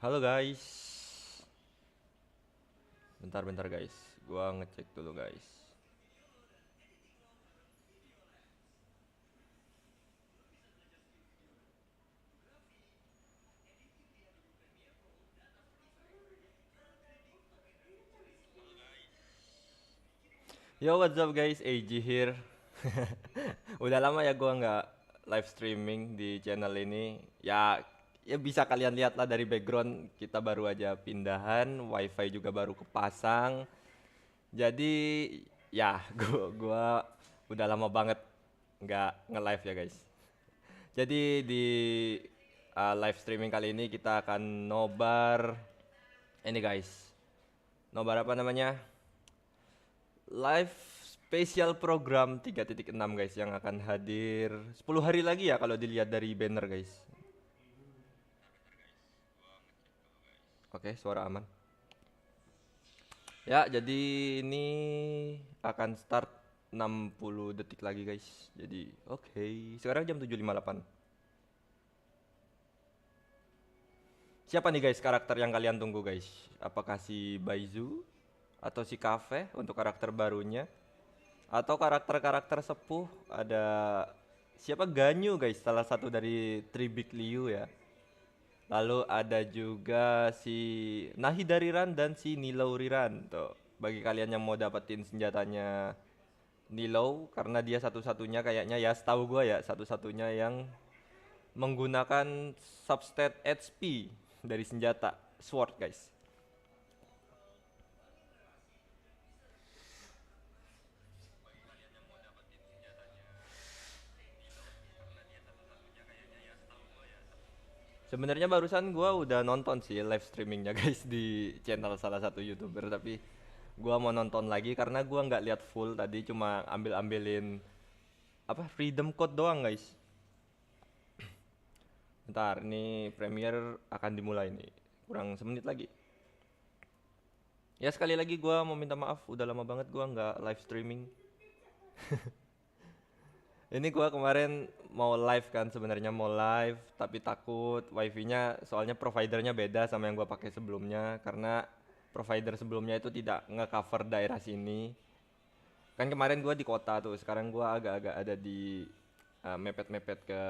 Halo guys. Bentar guys. Gua ngecek dulu guys. Yo, what's up guys? AG here. Udah lama ya gua nggak live streaming di channel ini. Ya bisa kalian lihat lah dari background, kita baru aja pindahan, wifi juga baru kepasang. Jadi ya gua udah lama banget nggak nge-live ya guys. Jadi di live streaming kali ini kita akan nobar ini guys. Nobar apa namanya? Live special program 3.6 guys, yang akan hadir 10 hari lagi ya kalau dilihat dari banner guys. Oke, suara aman. Ya, jadi ini akan start 60 detik lagi guys. Jadi oke, sekarang jam 7.58. Siapa nih guys karakter yang kalian tunggu guys? Apakah si Baizu atau si Cafe untuk karakter barunya? Atau karakter-karakter sepuh? Ada siapa, Ganyu guys, salah satu dari Tribik Liu ya. Lalu ada juga si Nahidariran dan si Nilouriran tuh. Bagi kalian yang mau dapetin senjatanya Nilo, karena dia satu-satunya kayaknya ya, setahu gua ya, satu-satunya yang menggunakan substat HP dari senjata sword guys. Sebenarnya barusan gua udah nonton sih live streamingnya guys di channel salah satu YouTuber, tapi gua mau nonton lagi karena gua nggak lihat full tadi, cuma ambilin apa freedom code doang guys. Bentar, ini premiere akan dimulai nih, kurang semenit lagi. Ya sekali lagi gua mau minta maaf, udah lama banget gua nggak live streaming. Ini gua kemarin mau live kan, sebenarnya mau live tapi takut wifi-nya, soalnya providernya beda sama yang gua pakai sebelumnya, karena provider sebelumnya itu tidak nge-cover daerah sini. Kan kemarin gua di kota tuh, sekarang gua agak-agak ada di mepet-mepet ke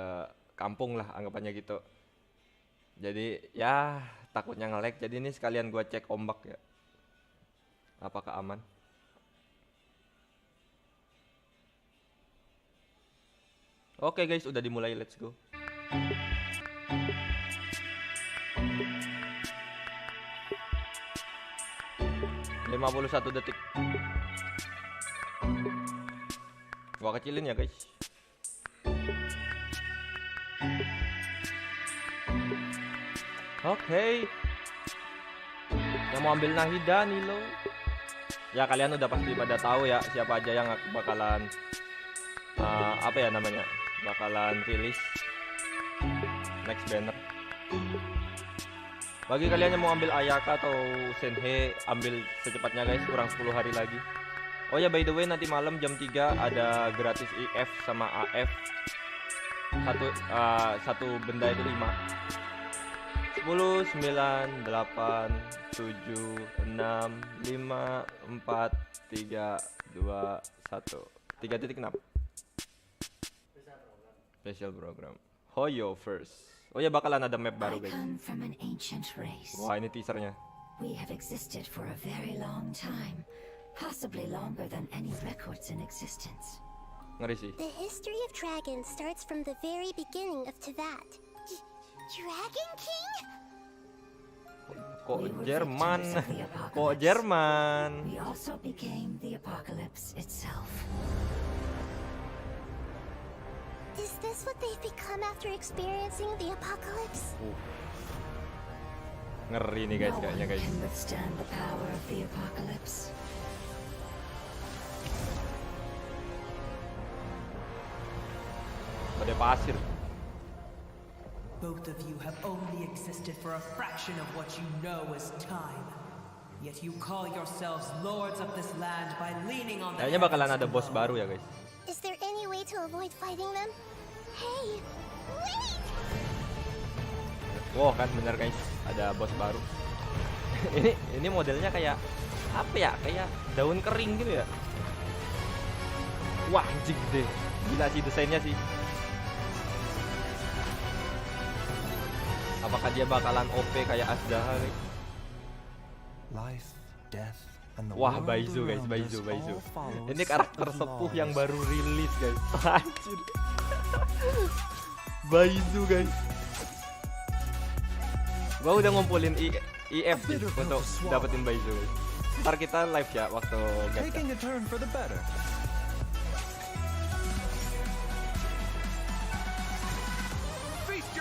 kampung lah anggapannya gitu. Jadi ya takutnya nge-lag, jadi ini sekalian gua cek ombak ya. Apakah aman? Oke guys, udah dimulai, let's go. 51 detik. Gua kecilin ya guys. Oke. Yang mau ambil Nahida nih lo. Ya kalian udah pasti pada tahu ya siapa aja yang bakalan apa ya namanya, bakalan rilis next banner. Bagi kalian yang mau ambil Ayaka atau Senhe, ambil secepatnya guys, kurang 10 hari lagi. Oh ya, by the way, nanti malam jam 3 ada gratis IF sama AF. Satu benda itu 5. 10, 9, 8, 7, 6, 5, 4, 3, 2, 1. 3.6 special program. Hoyo first. Oh ya, bakalan ada map baru guys. Wah, ini teasernya. We have existed for a very long time, possibly longer than any records in existence. Ngeri sih. The history of dragons starts from the very beginning of Teyvat. Dragon King? Kok Jerman? Kok Jerman? We also became the apocalypse itself. Is this what they've become after experiencing the apocalypse? Ngeri nih guys, kayaknya guys. Can withstand the power of the apocalypse. Badai pasir. Both of you have only existed for a fraction of what you know as time. Yet you call yourselves lords of this land by leaning on the Kayaknya bakalan ada bos baru ya guys. Is there any way to avoid fighting them? Hey, wait! Wow kan bener guys, ada bos baru. ini modelnya kayak apa ya? Kayak daun kering gitu ya. Wah anjing gede. Gila sih desainnya sih. Apakah dia bakalan OP kayak Asdaha guys? Life, death, and the Wah world Baizu guys, around Baizu, us Baizu. all follow Ini a karakter set of sepuh laws. yang baru rilis guys. Anjir. Baizu guys. Gua udah ngumpulin IF sih untuk dapetin Baizu guys. Ntar kita live ya waktu gacha. Taking a turn for the better.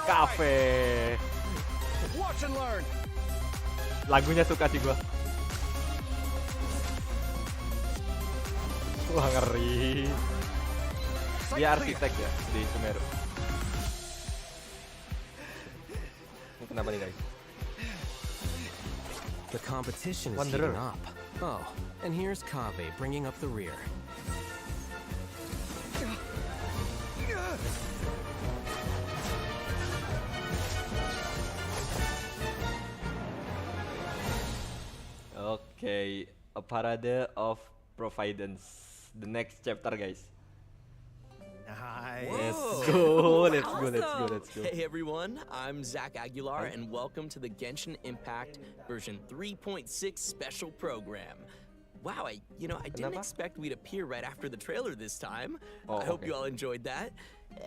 Cafe. Watch and learn. Lagunya suka sih gua. Wah ngeri. Dia arsitek ya di Sumeru. Ini kenapa nih guys? The competition is Wanderer. heating up. Oh, and here's Kave bringing up the rear. Okay, a parade of providence. The next chapter guys. Nice. Let's go, let's go, let's go, let's go. Hey everyone, I'm Zach Aguilar and welcome to the Genshin Impact version 3.6 special program. Wow, I didn't Kenapa? expect we'd appear right after the trailer this time. Oh, I hope okay. you all enjoyed that.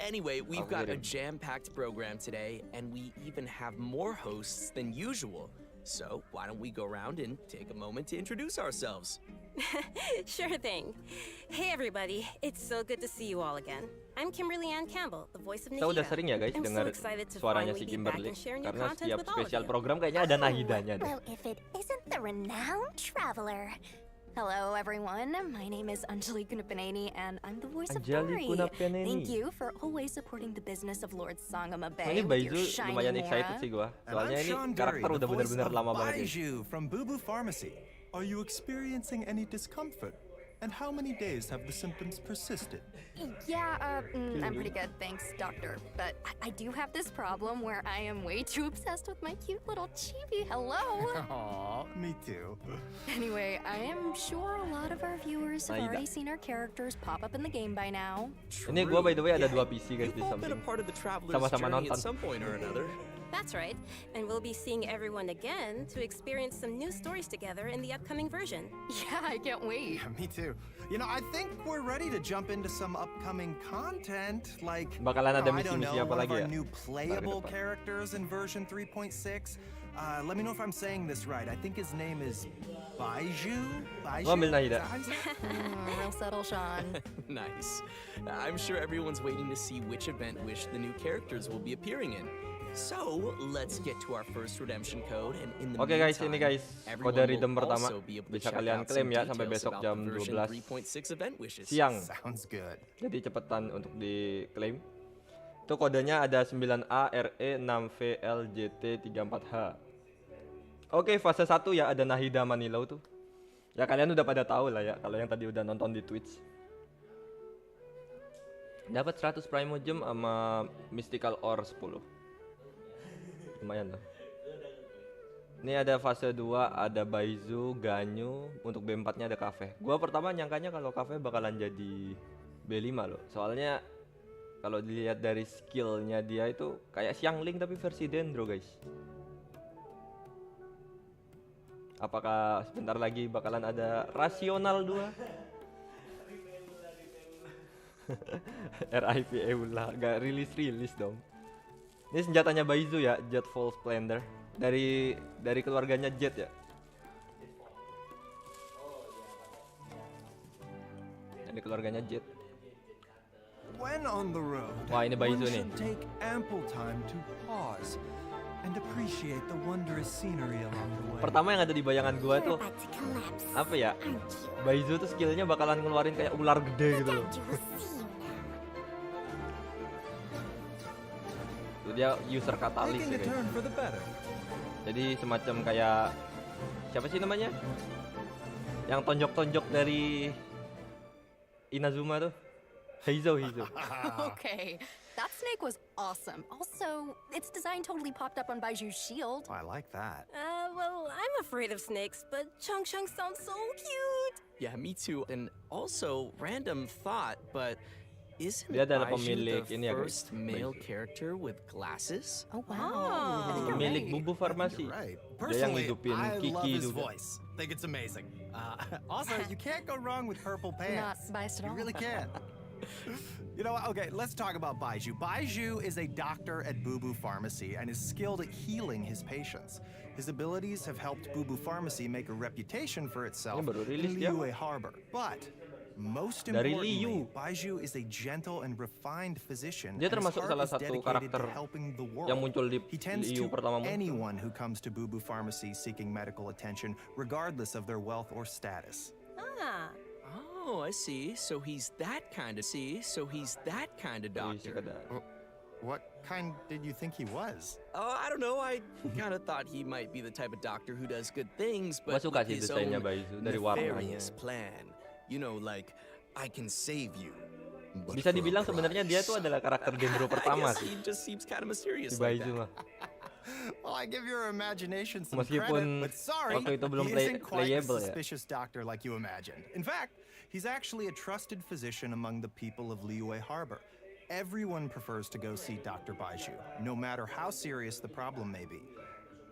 Anyway, we've Aku got a kirim. jam-packed program today and we even have more hosts than usual. So, why don't we go around and take a moment to introduce ourselves? Sure thing. Hey everybody, it's so good to see you all again. I'm Kimberly Ann Campbell, the voice of Kita Nahida. udah sering ya guys I'm dengar so excited to suaranya finally si be back Kimberly and share new karena content setiap with all of spesial you. program kayaknya ada Nahidanya deh. Well, if it isn't the renowned traveler. Hello, everyone. My name is Angelique Kunapaneni, and I'm the voice Angelique of Bari. Kunapaneni. Thank you for always supporting the business of Lord Sangama Oh, Bay ini with your Baizu shiny lumayan excited aura. sih gua. And I'm Soalnya ini Sean karakter Dury, udah the voice bener-bener of lama banget ya. Baiju from Boo Boo Pharmacy. Are you experiencing any discomfort? And how many days have the symptoms persisted? Yeah, I'm pretty good, thanks, doctor. But I do have this problem where I am way too obsessed with my cute little chibi. Hello. Aw, me too. Anyway, I am sure a lot of our viewers have Naida. already seen our characters pop up in the game by now. Ini gua by the way ada Yeah, dua PC guys You've di all been a samping. part of the traveler's Sama-sama journey nonton. at some point or another. That's right, and we'll be seeing everyone again to experience some new stories together in the upcoming version. Yeah, I can't wait. Yeah, me too. You know, I think we're ready to jump into some upcoming content, like Bakalan ada I don't misi-misi know, apa one lagi of ya? our new playable depan. characters in version 3.6. Let me know if I'm saying this right. I think his name is Baiju. Baiju? Gua ambil Nahida. Is that how you say it? Real subtle, Sean. Nice. I'm sure everyone's waiting to see which event wish the new characters will be appearing in. So, let's get to our first redemption code and in the Oke guys, meantime, ini guys everyone kode will redeem pertama. also be able to Bisa check kalian out klaim some ya sampai details besok about jam the version 12 3.6 event wishes. siang. Sounds good. Jadi cepetan untuk diklaim. Itu kodenya ada 9A RE 6VL JT 34H. Oke, fase 1 ya ada Nahida Manilau tuh. Ya kalian udah pada tahu lah ya kalau yang tadi udah nonton di Twitch. Dapat 100 Primo Gem sama Mystical Ore 10. Lumayan lah. Ini ada fase 2, ada Baizu, Ganyu, untuk B4-nya ada Cafe. Gua pertama nyangkanya kalau Cafe bakalan jadi B5 loh. Soalnya kalau dilihat dari skillnya dia itu kayak Xiangling tapi versi Dendro guys. Apakah sebentar lagi bakalan ada Rasional 2? RIP Eula, gak rilis dong. Ini senjatanya Baizu ya, Jet Full Splendor dari keluarganya Jet ya. Dari keluarganya Jet. When on the road, Wah, ini Baizu one nih. should take ample time to pause and appreciate the wondrous scenery along the way. Pertama yang ada di bayangan gua You're tuh about to collapse, apa ya? aren't you? Baizu tuh skillnya bakalan ngeluarin kayak ular gede gitu loh. Daddy will see you now. Tuh, dia user katalis Taking ya a guys. turn for the better. Jadi semacam kayak siapa sih namanya? Yang tonjok-tonjok dari Inazuma tuh. Heizo. Okay, That snake was awesome. Also, its design totally popped up on Baiju's shield. I like that. Well, I'm afraid of snakes, but Chung Chung sounds so cute. Yeah, me too. And also, random thought, but isn't Dia adalah Baizhu pemilik the ini ya, guys. first male character with glasses? Oh, wow. Oh. I think you're Pemilik right. bubu farmasi. You're right. Dia yang Personally, hidupin I love Kiki his juga. voice. Think it's amazing. Also, you can't go wrong with purple Not pants. biased at You all. really can't. You know what? Okay, let's talk about Baizhu. Baizhu is a doctor at Bubu Pharmacy and is skilled at healing his patients. His abilities have helped Bubu Pharmacy make a reputation for itself Ini baru in rilis dia. Liyue Harbor. But most Dari importantly, Liu. Baizhu is a gentle and refined physician. Dia and his termasuk heart salah is satu dedicated karakter to helping the world. yang muncul di He tends Liu to pertama muncul. anyone who comes to Bubu Pharmacy seeking medical attention, regardless of their wealth or status. Ah. Oh, I see. So he's that kind of Polisi doctor. kadang. What kind did you think he was? Oh, I don't know. I kind of thought he might be the type of doctor who does good things, but Gua suka with sih his desainnya own Baizhu dari warnanya. nefarious plan. You know, like, I can save you. but Bisa for a dibilang sebenarnya dia price. tuh adalah karakter genre I pertama guess sih. he just seems kind of mysterious Si like Baizhu that. mah. Well, I give your imagination some Meskipun credit, but sorry, waktu itu belum he play- isn't quite playable a ya. suspicious doctor like you imagined. In fact, he's actually a trusted physician among the people of Liyue Harbor. Everyone prefers to go see Dr. Baizhu, no matter how serious the problem may be.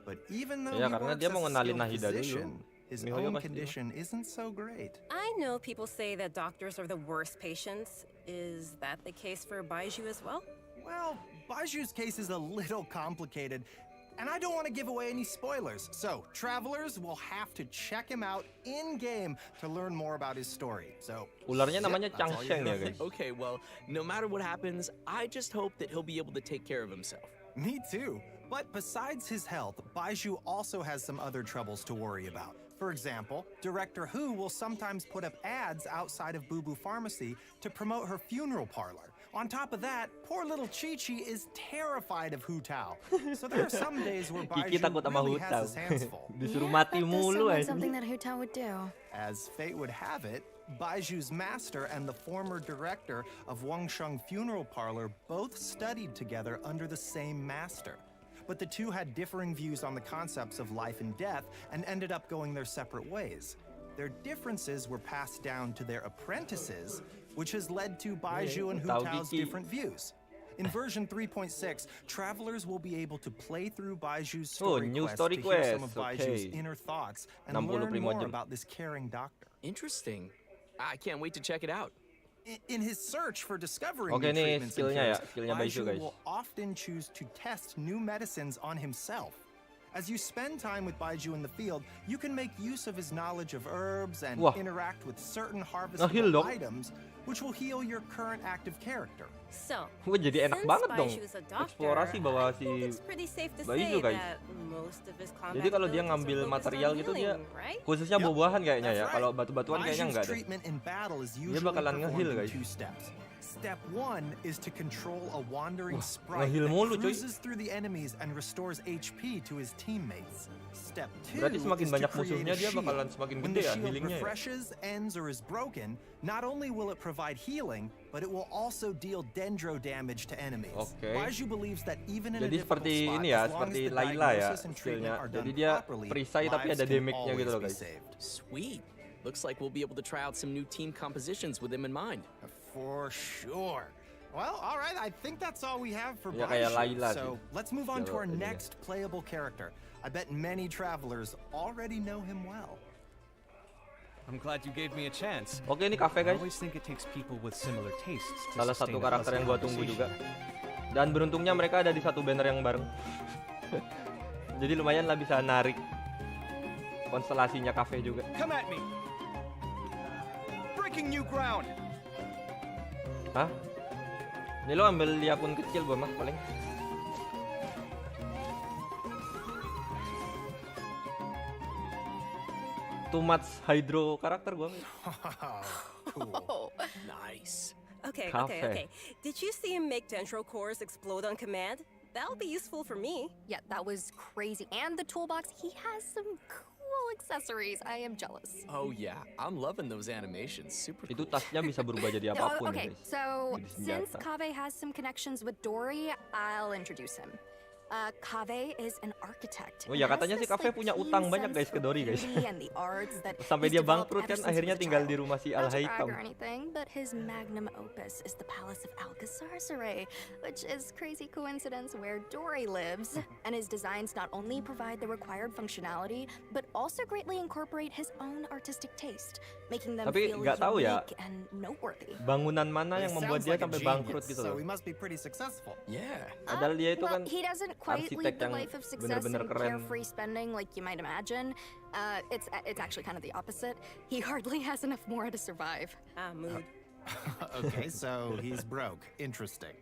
But even though Ya, he karena works dia as mau a ngenalin skilled Nahida dulu. physician, his Mihoyo own pasti. condition isn't so great. I know people say that doctors are the worst patients. Is that the case for Baizhu as well? Well, Baiju's case is a little complicated, and I don't want to give away any spoilers. So, travelers will have to check him out in-game to learn more about his story. So, Ularnya yep, namanya that's all Changsheng you're ya, gonna guys. Okay, well, no matter what happens, I just hope that he'll be able to take care of himself. Me too. But besides his health, Baizhu also has some other troubles to worry about. For example, Director Hu will sometimes put up ads outside of Bubu Pharmacy to promote her funeral parlor. On top of that, poor little Chi-Chi is terrified of Hu Tao. So there are some days where Kiki Baizhu takut sama really Hu has his hands full. Disuruh Yeah, mati that does mulu sound like aja. something that Hu Tao would do. As fate would have it, Baiju's master and the former director of Wangsheng Funeral Parlor both studied together under the same master. But the two had differing views on the concepts of life and death and ended up going their separate ways. Their differences were passed down to their apprentices, which has led to Baizhu and Hu Tahu Tao's Kiki. different views. In version 3.6, travelers will be able to play through Baiju's Oh, story new quest story to hear some of quest, Baiju's okay. inner thoughts and 60 learn primo more jam. about this caring doctor. Interesting. I can't wait to check it out. In his search for discovering Oke, new nih treatments and skillnya ya, cures, skillnya Baizhu, Baizhu guys. will often choose to test new medicines on himself. As you spend time with Baizhu in the field, you can make use of his knowledge of herbs and Wah. interact with certain Nge-heal harvestable dong. items, which will heal your current active character. So, Wah, jadi enak since banget dong. Baizhu is a doctor, Eksplorasi bawa I think si it's pretty safe to Baizhu, say guys. that most of his combat Jadi kalau dia abilities are ngambil focused on material gitu dia healing, right? khususnya Yep, buah-buahan kayaknya that's ya. right. Kalau batu-batuan kayaknya Baiju's enggak deh. treatment in battle is usually bakalan performed nge-heal, in guys. 2 steps. Step 1 is to control a wandering sprite nge-heal that mulu, cuy. cruises through the enemies and restores HP to his teammates. Step 2 Berarti semakin is to banyak create musuhnya, a dia shield. bakalan semakin When gede the ya shield healingnya ya. refreshes, ends, or is broken, not only will it provide healing, but it will also deal dendro damage to enemies. Oke. Baizhu believes that even in a Jadi difficult seperti spot, ini ya, as long as seperti the Layla ya diagnosis and treatment skillnya. are done Jadi dia properly, perisai tapi lives ada can damage-nya gitu always loh be guys. saved. Sweet. Looks like we'll be able to try out some new team compositions with him in mind. For sure. Well, all right. I think that's all we have for Ya, kayak Baizhu. Layla So sih. let's move on to Kalau our ininya. next playable character. I bet many travelers already know him well. I'm glad you gave me a chance. Oke, ini kafe I guys. always think it takes people with similar tastes to Salah sustain satu a karakter yang healthy gua tunggu juga. conversation. Dan beruntungnya mereka ada di satu banner yang bareng. Jadi lumayan lah bisa narik konstelasinya kafe juga. Come at me. Breaking new ground. Hah? Ini lo ambil di akun kecil gua mah paling. Too much hydro karakter gua. Cool. Oh, Nice. Okay, Cafe. okay. Did you see him make dendro cores explode on command? That'll be useful for me. yeah, that was crazy. And the toolbox, he has some cool accessories. I am jealous. Oh yeah, I'm loving those animations. Super Itu cool. tasnya bisa berubah jadi Oh, apapun okay, ya guys. so Jadi since senjata. Kaveh has some connections with Dory, I'll introduce him. Kaveh is an architect. Oh ya, and has katanya si this, Kaveh like, punya keen utang banyak sense guys ke for Dory guys. beauty and the arts that Sampai he's dia developed bangkrut ever kan, since akhirnya he was a tinggal child. di rumah si Not to brag Al-Haitham. or anything, but his magnum opus is the Palace of Alcazar, which is crazy coincidence where Dory lives. And his designs not only provide the required functionality, but also greatly incorporate his own artistic taste, making them Tapi feel nggak tahu ya, unique and noteworthy. bangunan mana He yang membuat sounds dia like a sampai genius, bangkrut gitu so loh. he must be pretty successful. Yeah. Padahal dia itu well, kan he doesn't quite arsitek lead the yang life of success bener-bener and keren. carefree spending like you might imagine. It's actually kind of the opposite. He hardly has enough more to survive. Mood. Okay, so he's broke. Interesting.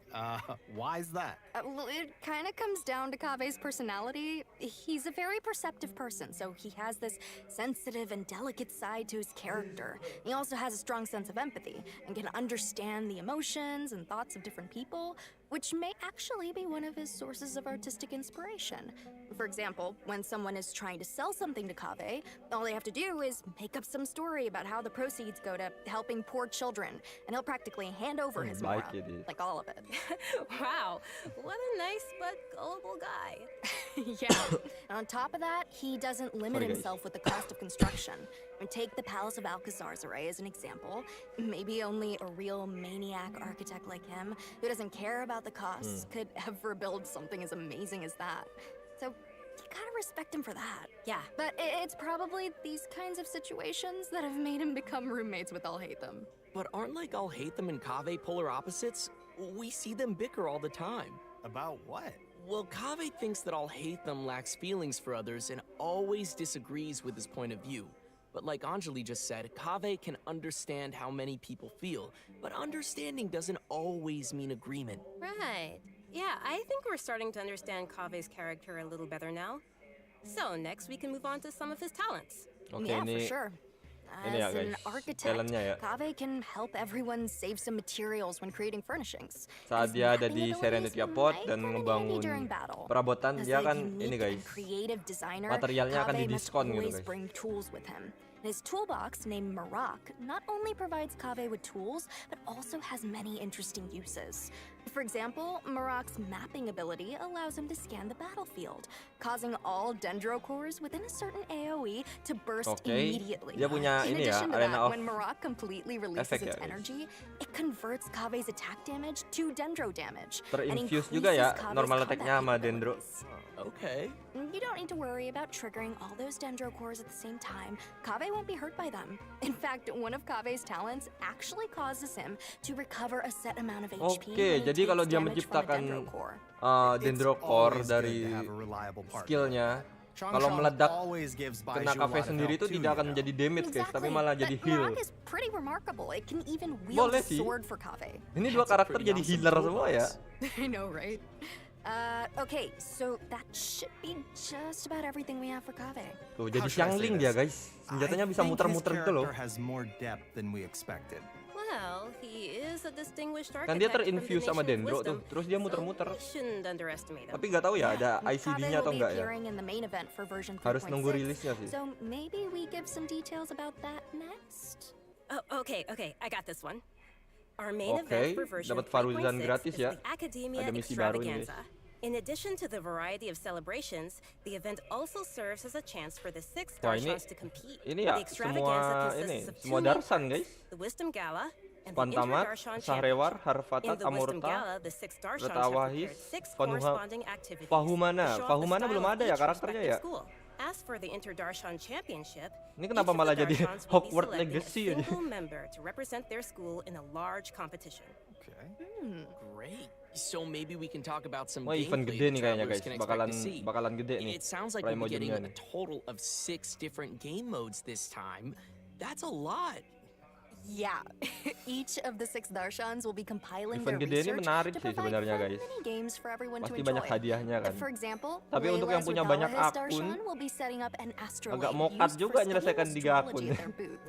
Why is that? Well, it kind of comes down to Kaveh's personality. He's a very perceptive person, so he has this sensitive and delicate side to his character. He also has a strong sense of empathy and can understand the emotions and thoughts of different people, which may actually be one of his sources of artistic inspiration. For example, when someone is trying to sell something to Kaveh, all they have to do is make up some story about how the proceeds go to helping poor children, and he'll practically hand over his Baik mora, ya dia. like all of it. Wow, what a nice but gullible guy. Yeah. And on top of that, he doesn't limit Sorry, guys. himself with the cost of construction. And take the Palace of Alcazar as an example. Maybe only a real maniac architect like him, who doesn't care about the costs, could ever build something as amazing as that. So you gotta respect him for that. Yeah. But it's probably these kinds of situations that have made him become roommates with Al-Haytham. But aren't like Al-Haytham and Kaveh polar opposites? We see them bicker all the time. About what? Well, Kaveh thinks that Al-Haytham lacks feelings for others and always disagrees with his point of view. But like Anjali just said, Kaveh can understand how many people feel, but understanding doesn't always mean agreement. Right. Yeah, I think we're starting to understand Kaveh's character a little better now. So next we can move on to some of his talents. Oke, Yeah, ini for sure. ini ya, As an guys, architect, talentnya ya. Kaveh can help everyone save some materials when creating furnishings. Saat His dia ada mapping di abilities Serenity Port might dan come in ngebangun handy during battle. perabotan, As dia a kan unique ini and guys, creative designer, materialnya akan Kaveh must didiskon gitu always guys. bring tools with him. His toolbox, named Marak, not only provides Kaveh with tools, but also has many interesting uses. For example, Marak's mapping ability allows him to scan the battlefield, causing all dendro cores within a certain AoE to burst Oke, immediately. dia punya In ini ya, addition to arena that, of when Marak completely releases effect ya, its guys. energy, it converts Kaveh's attack damage to dendro damage, and Terinfuse increases juga ya Kaveh's normal combat attack-nya sama Dendro. capabilities. Okay. You don't need to worry about triggering all those dendro cores at the same time. Kaveh won't be hurt by them. In fact, one of Kaveh's talents actually causes him to recover a set amount of HP. Oke, when he jadi kalau takes dia damage from a menciptakan dendro core. Dendro It's core always good dari to have a reliable partner. skillnya, Chong kalau Chong meledak always gives kena Baizhu a Kaveh lot of sendiri help itu too, tidak you akan know. jadi damage guys, tapi Exactly. malah jadi But heal. Marak is pretty remarkable. It can even wield Boleh a sih. sword for Kaveh. Ini dua That's a karakter pretty jadi awesome healer semua ya. toolbox. I know, right? Okay, so that should be just about everything we have for Kaveh. Tuh, jadi How should I say Xiangling dia this? guys. Senjatanya I bisa think muter-muter his gitu loh. character has more depth than we expected. Well, he is a distinguished architect Kan dia from the terinfuse sama nation of Dendro tuh, wisdom, terus dia so muter-muter. we shouldn't underestimate him. Tapi nggak tahu ya ada And ICD-nya Kaveh atau will be enggak ya. appearing in the main event for version Harus 3.6, nunggu rilisnya sih. So maybe we give some details about that next. Oh, okay, I got this one. Our main Oke, event for version dapat Faruzan 3.6 gratis is ya. the Academia Ada misi baru nih, guys. Extravaganza. In addition to the variety of celebrations, the event also serves as a chance for the six Wah, ini Darshans to compete. ini ya The extravaganza semua consists ini of semua two main Darsan parts, guys. the Wisdom Gala and the Pantamat, Inter-Darshan Sahrewar, Championship. In Harfatat, the Wisdom Amurta, Gala, the six Darshans have Retawahis, prepared six Fanuha- corresponding activities Fahumana. to show off the Fahumana style belum of ada ya each karakternya respective ya? school. As for the Inter-Darshan Championship, Ini kenapa each of malah the jadi Darshans will be Hogwarts selecting Legacy a aja? single member to represent their school in a large competition. Okay. Great. So maybe we can talk about some Wah, event gameplay gede that nih kayaknya travelers guys. can expect to see. Bakalan gede nih. It sounds like we'll be getting Primogennya a nih. total of 6 different game modes this time. That's a lot. Yeah, each of the six Darshans will be compiling Event their gede ini research menarik to sih provide sebenarnya, fun guys. mini games for everyone to Pasti enjoy. banyak hadiahnya kan. For example, Tapi untuk yang Layla's punya with banyak Alahis akun, Darshan will be setting up an astrolabe agak mokat used juga for studying nyelesaikan 3 astrology akun. at their booth.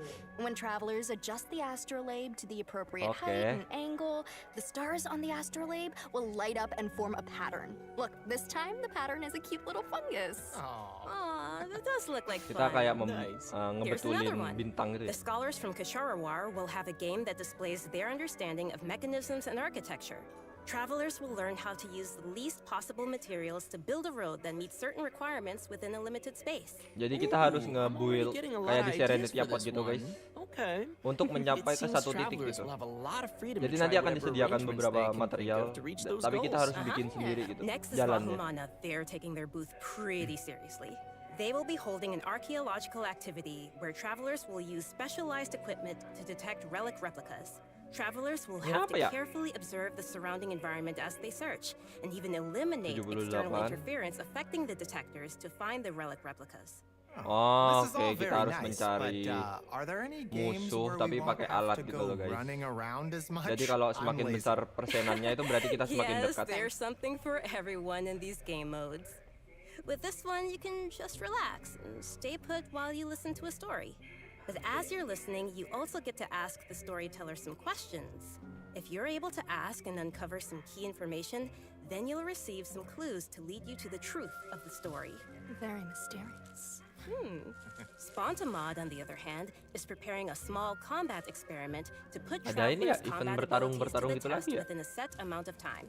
When travelers adjust the astrolabe to the appropriate Oke. height and angle, the stars on the astrolabe will light up and form a pattern. Look, this time the pattern is a cute little fungus. Aww. Aw, that does look like Kita fun. kayak Nice. There's another ngebetulin one. bintang gitu The ya. scholars from Kasharawar will have a game that displays their understanding of mechanisms and architecture. Travelers will learn how to use the least possible materials to build a road that meets certain requirements within a limited space. Jadi kita harus Ooh, I'm already nge-build getting a lot kayak of di ideas Serenity for Apod this gitu one. guys. Okay. Untuk mencapai It ke seems satu titik travelers gitu. will have a lot of freedom Jadi to nanti try akan whatever disediakan arrangements beberapa they can think material, of to reach those tapi kita goals. harus bikin sendiri gitu. Next is Jalannya. Bahumana. They're taking their booth pretty seriously. They will be holding an archaeological activity where travelers will use specialized equipment to detect relic replicas. Travelers will have to Apa ya? carefully observe the surrounding environment as they search, and even eliminate 78. external interference affecting the detectors to find the relic replicas. Oh, This is oke, all kita very harus nice, mencari but are there any games musuh, where tapi we won't pakai have alat to gitu go loh, guys. running around as much? Jadi kalau I'm semakin lazy. besar persenannya itu berarti kita semakin Yes, dekat. there's something for everyone in these game modes. With this one, you can just relax and stay put while you listen to a story. But as you're listening, you also get to ask the storyteller some questions. If you're able to ask and uncover some key information, then you'll receive some clues to lead you to the truth of the story. Very mysterious. Spontamod, on the other hand, is preparing a small combat experiment to put Ada ini ya, travelers' event combat bertarung-bertarung abilities to gitu the test lagi ya? within a set amount of time.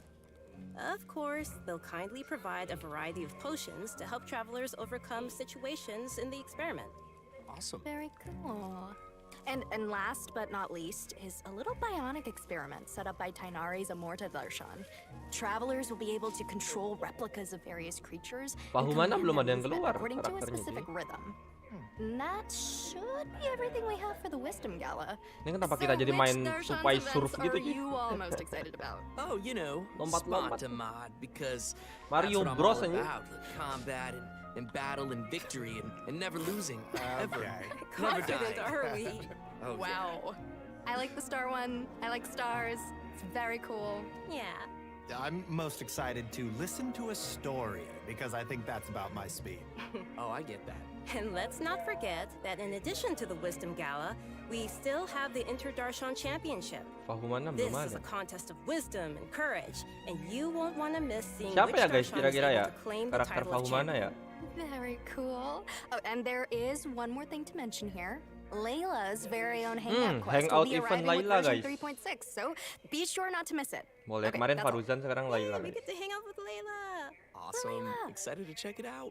Of course, they'll kindly provide a variety of potions to help travelers overcome situations in the experiment. Awesome. Very cool. And last but not least is a little bionic experiment set up by Tainari's Amorta Darshan. Travelers will be able to control replicas of various creatures and Bahumana command belum their ada yang movement keluar according to a karakternya specific sih. rhythm. And that should be everything we have for the Wisdom Gala. Ini kenapa So kita jadi which main Darshan's tupai events surf gitu are sih? you all most excited about? Oh, you know, Lompat-lompat. Spontamod, because Mario that's what Bros I'm all anjing. about. Combat and battle and victory and never losing, ever. Okay. Never Confident, dying. are we? Oh, yeah. Wow. I like the star one. I like stars. It's very cool. Yeah. I'm most excited to listen to a story because I think that's about my speed. Oh, I get that. And let's not forget that in addition to the Wisdom Gala, we still have the Interdarshan Championship. Bahumana This belum is ada. a contest of wisdom and courage, and you won't want to miss seeing Siapa which ya guys Darshan is kira-kira able ya? to claim the Karakter title of Bahumana champion. ya? Very cool. Oh, and there is one more thing to mention here. Layla's very own hangout quest will hangout be event arriving with Layla, version guys. 3.6, so be sure not to miss it. Mulai Okay, kemarin that's all. Faruzan, sekarang Layla We guys. get to hang out with Layla. Awesome. Layla. Excited to check it out.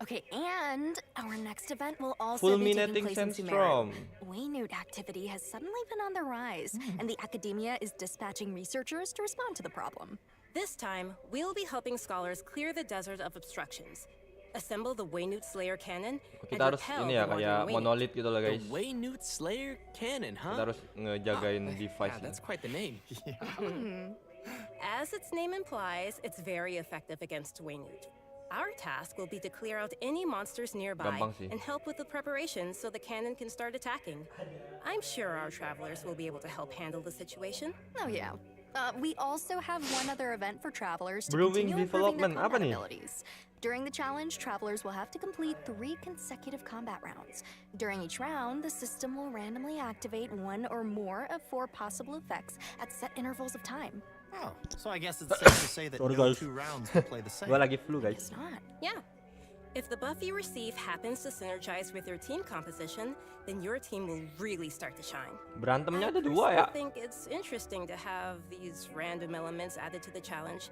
Okay, and our next event will also be taking Fulminating place in Sandstorm. Sumeru. Waynute activity has suddenly been on the rise, and the academia is dispatching researchers to respond to the problem. This time, we'll be helping scholars clear the desert of obstructions, assemble the Waynute Slayer cannon, and Kita harus repel ini ya the kayak Northern Waynute. monolith gitu loh guys. The Waynute Slayer Cannon, huh? Kita harus ngejagain Ah, device. yeah, that's quite the name. As its name implies, it's very effective against Waynute. Our task will be to clear out any monsters nearby Gampang sih. and help with the preparations so the cannon can start attacking. I'm sure our travelers will be able to help handle the situation. Oh yeah. We also have one other event for travelers to Brewing continue improving their development, apa combat nih? abilities. During the challenge, travelers will have to complete 3 consecutive combat rounds. During each round, the system will randomly activate one or more of 4 possible effects at set intervals of time. Oh, so I guess it's safe to say that Sorry, no guys. 2 rounds will play the same. Gua lagi flu guys. It's not. Yeah. If the buff you receive happens to synergize with your team composition, then your team will really start to shine. Berantemnya ada I 2 ya. personally think it's interesting to have these random elements added to the challenge.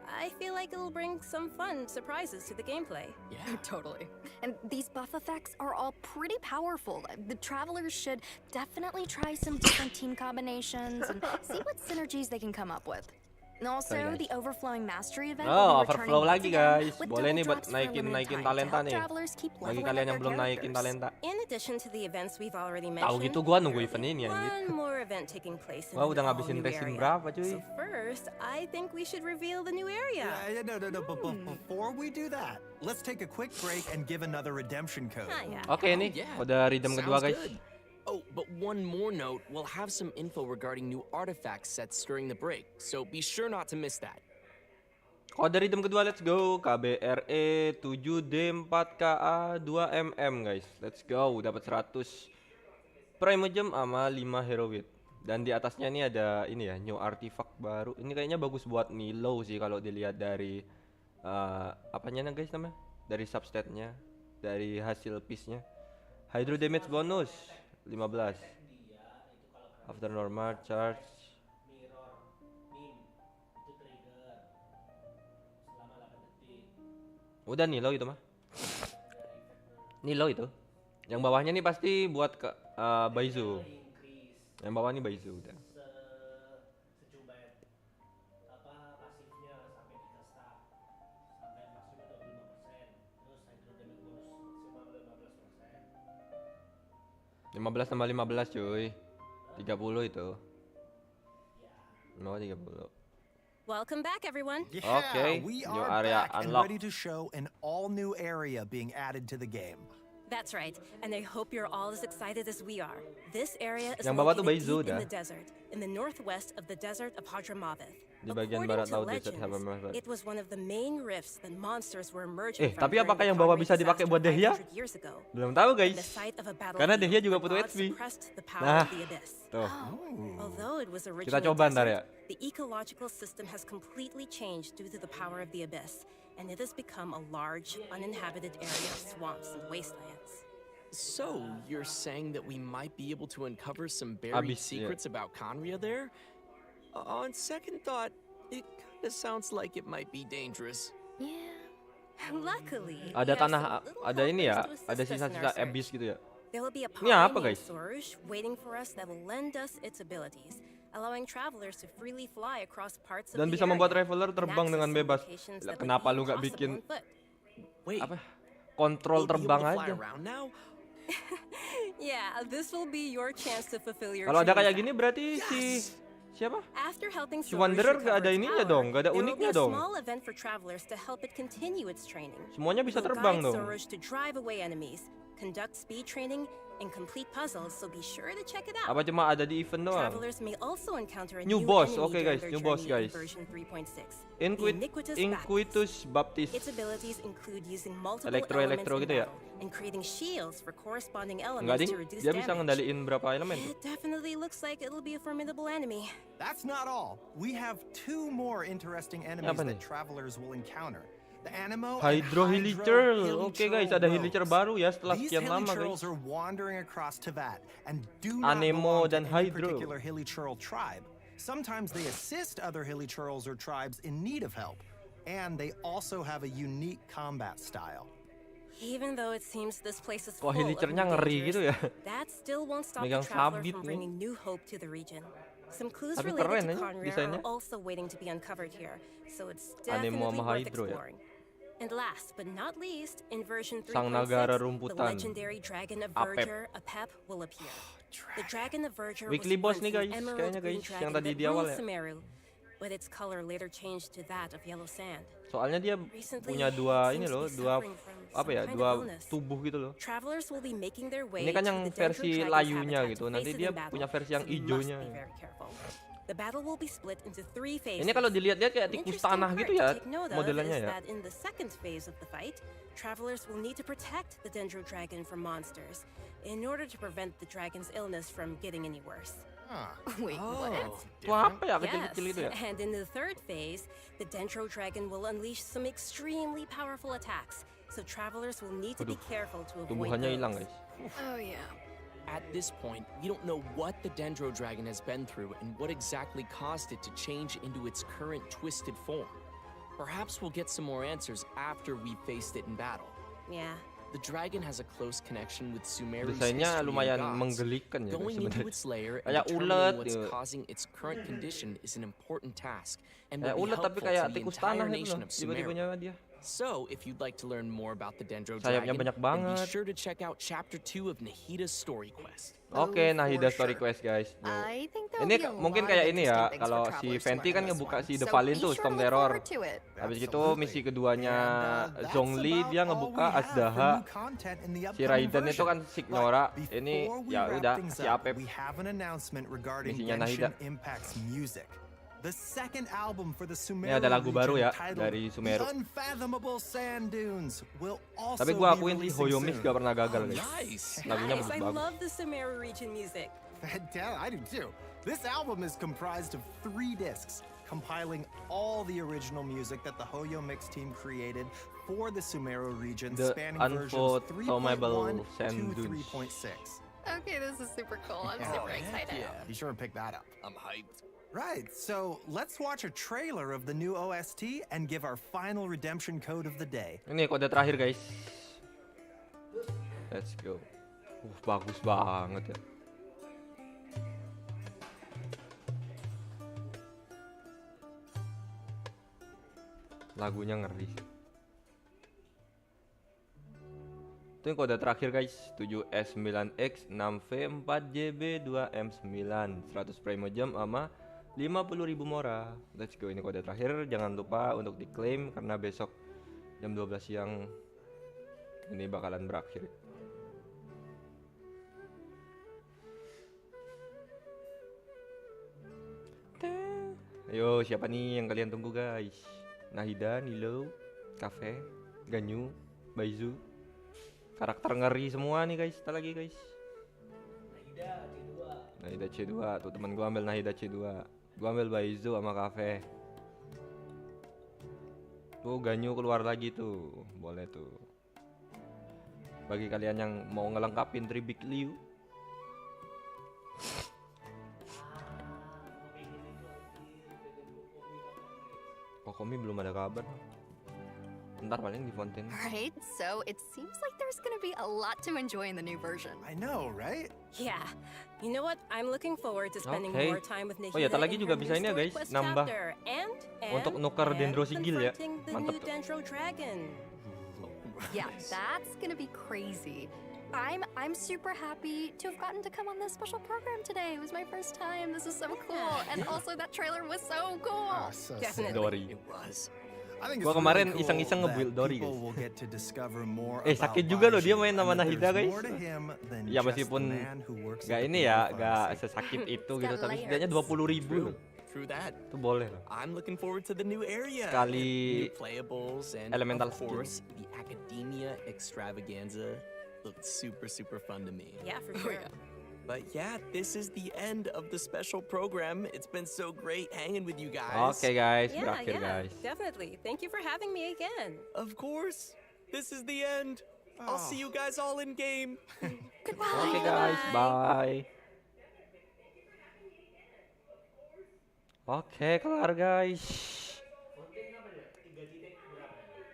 I feel like it'll bring some fun surprises to the gameplay. Yeah. Totally. And these buff effects are all pretty powerful. The travelers should definitely try some different team combinations and see what synergies they can come up with. And also, Sorry, guys. the overflowing mastery event Oh, will be returning overflow once lagi, again guys. with Boleh double nih buat drops for a naikin limited time to talenta help nih. travelers keep Bagi leveling up kalian yang their belum naikin characters. talenta. In addition to the events we've already Tahu mentioned, gitu gua nunggu there'll event be ini anjir. one more event taking place in Wah, an udah ngabisin all-new testing area. berapa, cuy? So first, I think we should reveal the new area. No, but before we do that, let's take a quick break and give another redemption code. Ah, yeah. Oke nih, Yeah. udah redeem kedua Sounds guys. good. Oh, but one more note, we'll have some info regarding new artifact sets during the break, so be sure not to miss that. Kode redeem kedua, let's go. KBRE 7D4KA 2MM guys. Let's go. Dapat 100 Prime Gem sama 5 Hero Wit. Dan di atasnya ini ada ini ya, new artifact baru. Ini kayaknya bagus buat Milo sih kalau dilihat dari apanya guys namanya? Dari substat-nya. dari hasil piece-nya. Hydro damage bonus 15. After normal charge. Udah Nilo itu mah. Nilo itu. Yang bawahnya nih pasti buat ke Baizu. Yang bawah nih Baizu udah. Lima belas tambah 15 cuy. 30 itu. No 30. Welcome back, everyone. Yeah, Okay, we new are area back and unlocked. ready to show an all-new area being added to the game. That's right, and I hope you're all as excited as we are. This area is Yang bawah tuh located Baizu deep in dah. the desert, in the northwest of the desert of Hadramaveth. Di bagian According barat to laut desert legends, Hadramaveth. it was one of the main rifts that monsters were emerging from tapi during apakah the yang bawah Conrad bisa dipakai buat disaster Dehya? 500 years ago. Belum tahu The guys. site of a Karena battlefield Dehya juga where butuh God HP. suppressed the power Nah, of the abyss. tuh. Although it was Kita originally coba ntar ya. desert, the ecological system has completely changed due to the power of the abyss, and it has become a large, uninhabited area of swamps and wastelands. So, you're saying that we might be able to uncover some buried Abyss, yeah. secrets about Conria there? On second thought, it kinda sounds like it might be dangerous. Yeah. Luckily, Ada we have tanah, some little ada ini ya, helpers to ada assist us in sisa-sisa our search. abyss gitu ya. There will be a Ini apa, Pomeranian guys? Sorush waiting for us that will lend us its abilities, allowing travelers to freely fly across parts of Dan the bisa membuat area traveler and terbang access dengan some bebas. locations Lah, that would kenapa be lu nggak impossible bikin on foot. Wait, apa? Kontrol we'll be able terbang to fly aja. around now? Yeah, this will be your chance to fulfill your Kalau ada dreams. kayak gini berarti siapa? After helping Si Sorush Wanderer recover nggak ada its ininya power, dong, nggak ada there will uniknya be a dong. small event for travelers to help it continue its training. Semuanya bisa We'll terbang guide dong. Sorush to drive away enemies, conduct speed training, and complete puzzles, so be sure to check it out. Apa cuma ada di event doang? Travelers may also encounter a New new boss, enemy okay, during guys, their new boss, journey in guys. version 3.6. Inquitus Baptist. Its abilities include using multiple Elektro elements in gitu ya? battle and creating shields for corresponding Enggak elements ding, to reduce dia bisa damage. ngendaliin berapa elemen. It definitely looks like it'll be a formidable enemy. That's not all. We have two more interesting enemies apa that nih? travelers will encounter. The Anemo Hydro and Hilichurl. Oke guys, ada Hilichurl baru ya setelah These sekian lama Hilichurls guys. are wandering across Teyvat and do not Anemo belong dan to any Hydro. particular Hilichurl tribe. Sometimes they assist other Hilichurls or tribes in need of help, and they also have a unique combat style. Even though it seems this place is Kok full of Hilichurlnya new ngeri dangers, gitu ya? that still won't stop Megang the traveler sabit from nih. bringing new hope to the region. Some clues Tapi related keren to ya Conria desainnya. are also waiting to be uncovered here, so it's Anemo definitely sama worth Hydro ya? exploring. And last but not least, in version 3.6, Sang Nagara the Rumputan. legendary dragon of Apep. Verger, Apep, will appear. The dragon of Verger Weekly was boss nih, once an guys. emerald Kayaknya, green guys, yang dragon tadi that di awal ruled ya. Sumeru, but its color later changed to that of yellow sand. Soalnya dia Recently, punya dua it ini seems to loh, be dua suffering from apa some ya, kind of dua illness. tubuh gitu loh. Travelers will be making their way Ini kan to yang the Dendro versi Dragon's layunya habitat gitu. to Nanti face it dia in battle, punya versi yang so you must ijonya. be very careful. The battle will be split into 3 phases. Ini kalau dilihat-lihat kayak An tikus interesting tanah part gitu to ya take note of modelannya is ya. that in the second phase of the fight, travelers will need to protect the Dendro Dragon from monsters in order to prevent the dragon's illness from getting any worse. Wait, what? Itu apa ya kecil-kecil itu ya? And in the third phase, the Dendro Dragon will unleash some extremely powerful attacks, so travelers will need to be careful to avoid Tumbuhannya hilang those. guys. Oh, yeah. At this point, we don't know what the Dendro Dragon has been through and what exactly caused it to change into its current twisted form. Perhaps we'll get some more answers after we've faced it in battle. Yeah. The dragon has a close connection with Sumeru's Desainnya history lumayan and gods. menggelikan ya guys Going into sebenarnya. its lair and Kayak determining ulet what's gitu. causing its current condition is an important task and Kayak will be ulet tapi helpful kayak to the tikus entire tanah itu nation loh. of Sumeru. Tiba-tibanya dia. So, if you'd like to learn more about the Dendro Sayapnya Dragon, banyak then be banget. sure to check out Chapter 2 of Nahida's story quest. Oke, Oh, Nahida for Story sure. Quest guys. New. I think there'll Ini be a mungkin lot kayak of ini interesting ya, things kalau for si travelers to Venti learn kan in this ngebuka one. si The So Valin be tuh, sure Storm to look Terror. forward to it. Habis itu Absolutely. misi keduanya that's Zhongli about dia all ngebuka we have for Azdaha. new content in the Si upcoming Raiden itu version. kan Signora. But Ini before we ya wrap udah things si up, Apep. we have an announcement regarding Misinya Genshin Nahida. Impact's music. The second album for the Sumeru ada lagu baru region ya, titled dari Sumeru. The Unfathomable Sand Dunes will also Tapi gua be akuin sih releasing Hoyomis soon. gak pernah gagal guys. Nice. Lagunya Nice, I bagus. love the Sumeru region music. Fantastic, I do too. This album is comprised of 3 discs compiling all the original music that the Hoyo Mix team created for the Sumeru region, The spanning versions 3.1 unphotoable to sand dunes. 3.6. Okay, this is super cool. I'm super excited. Be sure and pick that up. I'm hyped. Right, so let's watch a trailer of the new OST and give our final redemption code of the day. Ini kode terakhir guys. Let's go. Bagus banget ya. Lagunya ngeri. Itu yang kode terakhir guys. 7S9X 6V 4JB 2M9 100 frame jam sama 50.000 mora. Let's go, ini kode terakhir. Jangan lupa untuk diklaim karena besok jam 12 siang ini bakalan berakhir. Ayo, siapa nih yang kalian tunggu guys? Nahida, Nilo, Cafe, Ganyu, Baizu. Karakter ngeri semua nih guys. Kita lagi guys. Nahida C2. Tuh teman gua ambil Nahida C2. Gua ambil Baizu sama Cafe. Tuh Ganyu keluar lagi tuh. Boleh tuh. Bagi kalian yang mau ngelengkapin 3 Big Liu. Kokomi belum ada kabar. Ntar paling di Fontaine. Right, so it seems like there's gonna be a lot to enjoy in the new version. I know, right? Yeah. You know what? I'm looking forward to spending Okay. more time with Nahida. Oh ya, tak lagi in juga her bisa new ini ya story guys, quest nambah chapter. And untuk nuker Dendro Sigil ya. confronting the Mantap new tuh. Dendro Dragon. Yeah, that's gonna be crazy. I'm super happy to have gotten to come on this special program today. It was my first time. This is so cool. And also that trailer was so cool. So Definitely. Dori. It was. I think Gua it's kemarin really cool iseng-iseng that nge-build Dori, people guys. will get to discover more sakit about juga loh dia Baizhu main sama and that Nahida, there's guys. more to him than Ya just meskipun the man who works at gak the ini ya, Purple gak Pharmacy. sesakit itu It's gitu. got Tapi layers. setidaknya 20.000 loh. True that. Itu boleh loh. I'm looking forward to the new area. Sekali New playables and elemental of course the academia extravaganza looked super fun to me. Yeah, for sure. But yeah, this is the end of the special program. It's been so great hanging with you guys. Oke guys, Yeah, berakhir yeah, guys. definitely. Thank you for having me again. Of course. This is the end. I'll see you guys all in game. Oke guys, bye. Oke, kelar guys.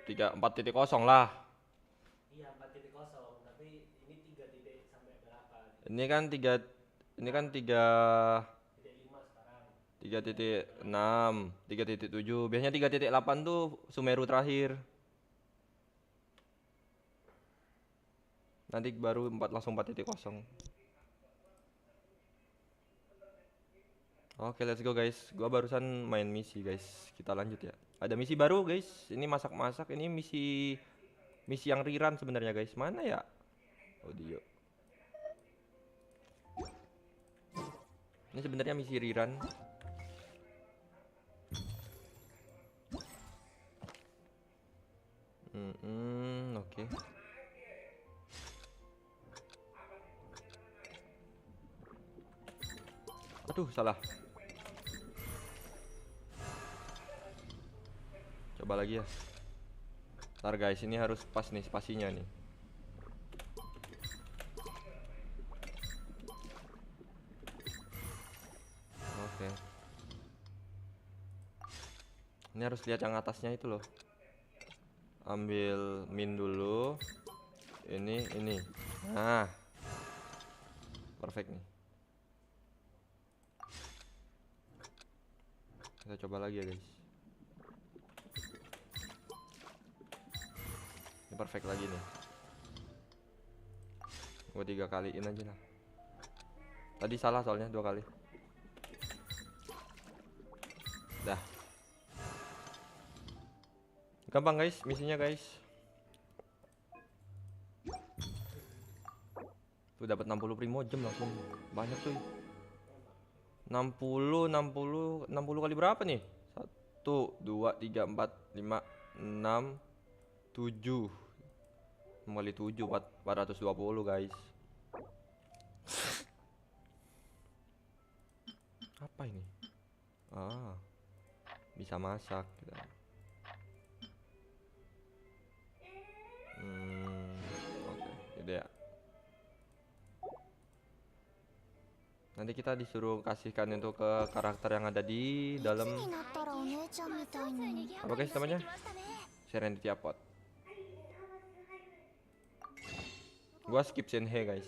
4.0 lah. Ini kan 3 3.6, 3.7. Biasanya 3.8 tuh Sumeru terakhir. Nanti baru langsung 4.0. Oke, let's go guys. Gua barusan main misi guys. Kita lanjut ya. Ada misi baru guys. Ini masak-masak. Ini misi yang rerun sebenarnya guys. Mana ya? Audio. Ini sebenarnya misi rerun. Oke. Aduh, salah. Coba lagi ya. Ntar guys, ini harus pas nih spasinya nih. Oke. Ini harus lihat yang atasnya itu loh. Ambil min dulu. Ini. Nah. Perfect nih. Kita coba lagi ya guys. Ini perfect lagi nih. Gua 3 kaliin aja lah. Tadi salah soalnya 2 kali. Dah. Gampang guys misinya guys. Tuh dapat 60 primo jam langsung. Banyak tuh. 60 kali berapa nih? 1 2 3 4 5 6 7. 6 kali 7 420 guys. Apa ini? bisa masak gitu. Oke, gitu ya. Nanti kita disuruh kasihkan itu ke karakter yang ada di dalam apa guys namanya? Serenity Pot. Gua skip Shenhe guys.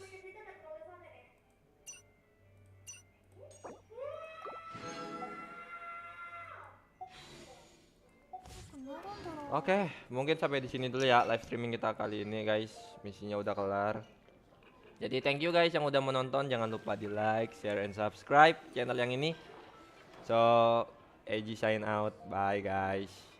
Oke, mungkin sampai di sini dulu ya live streaming kita kali ini guys. Misinya udah kelar. Jadi thank you guys yang udah menonton. Jangan lupa di like, share, and subscribe channel yang ini. So, AG sign out. Bye guys.